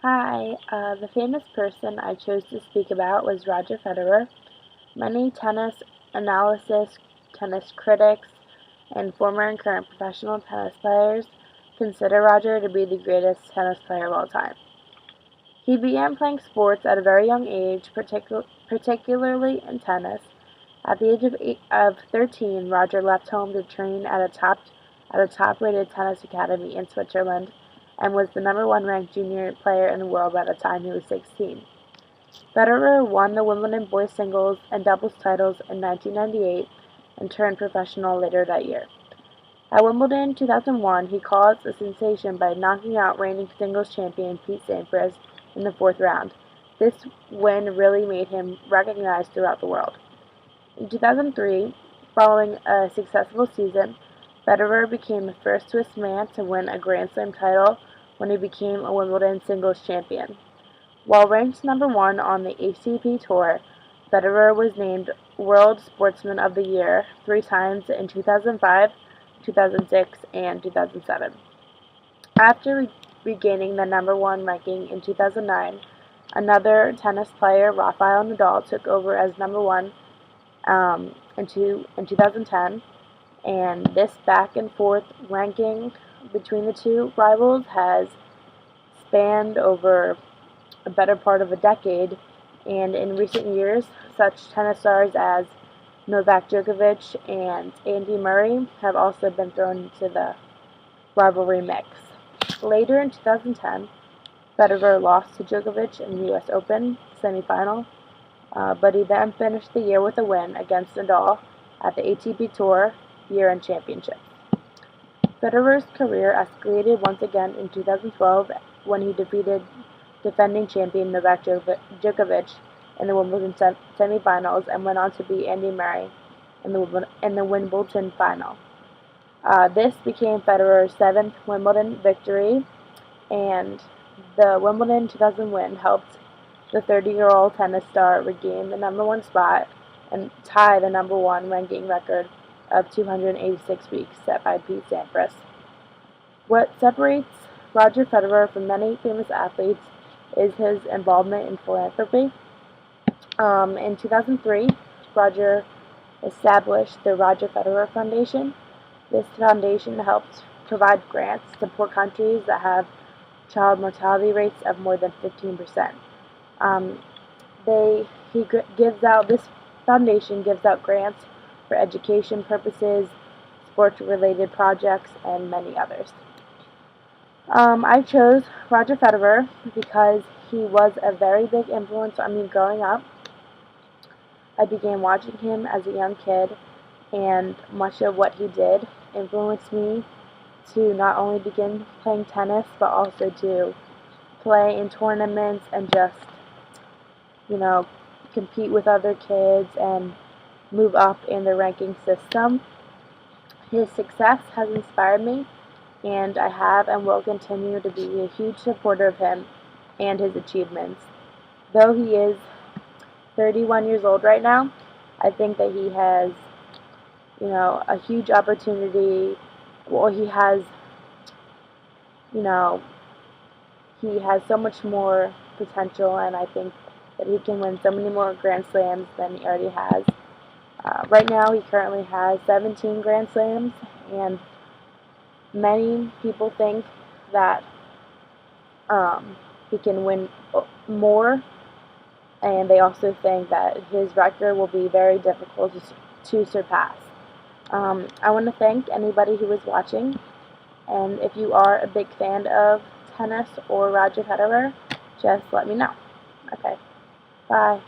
Hi, the famous person I chose to speak about was Roger Federer. Many tennis analysts, tennis critics, and former and current professional tennis players consider Roger to be the greatest tennis player of all time. He began playing sports at a very young age, particularly in tennis. At the age of 13, Roger left home to train at a top-rated tennis academy in Switzerland and was the number one ranked junior player in the world by the time he was 16. Federer won the Wimbledon boys singles and doubles titles in 1998 and turned professional later that year. At Wimbledon 2001, he caused a sensation by knocking out reigning singles champion Pete Sampras in the fourth round. This win really made him recognized throughout the world. In 2003, following a successful season, Federer became the first Swiss man to win a Grand Slam title when he became a Wimbledon singles champion. While ranked number one on the ATP Tour, Federer was named World Sportsman of the Year 3 times in 2005, 2006, and 2007. After regaining the number one ranking in 2009, another tennis player, Rafael Nadal, took over as number one in 2010, and this back and forth ranking between the two rivals has spanned over a better part of a decade, and in recent years, such tennis stars as Novak Djokovic and Andy Murray have also been thrown into the rivalry mix. Later in 2010, Federer lost to Djokovic in the U.S. Open semifinal, but he then finished the year with a win against Nadal at the ATP Tour Year-End Championship. Federer's career escalated once again in 2012 when he defeated defending champion Novak Djokovic in the Wimbledon semifinals and went on to beat Andy Murray in the Wimbledon final. This became Federer's seventh Wimbledon victory, and the Wimbledon 2000 win helped the 30-year-old tennis star regain the number one spot and tie the number one ranking record of 286 weeks set by Pete Sampras. What separates Roger Federer from many famous athletes is his involvement in philanthropy. In 2003, Roger established the Roger Federer Foundation. This foundation helps provide grants to poor countries that have child mortality rates of more than 15%. This foundation gives out grants for education purposes, sports-related projects, and many others. I chose Roger Federer because he was a very big influence on me growing up. I began watching him as a young kid, and much of what he did influenced me to not only begin playing tennis, but also to play in tournaments and just, compete with other kids and move up in the ranking system. His success has inspired me, and I have and will continue to be a huge supporter of him and his achievements. Though he is 31 years old right now, I think that he has, a huge opportunity. Well, he has so much more potential, and I think that he can win so many more Grand Slams than he already has. Right now, he currently has 17 Grand Slams, and many people think that he can win more, and they also think that his record will be very difficult to surpass. I want to thank anybody who is watching, and if you are a big fan of tennis or Roger Federer, just let me know. Okay, bye.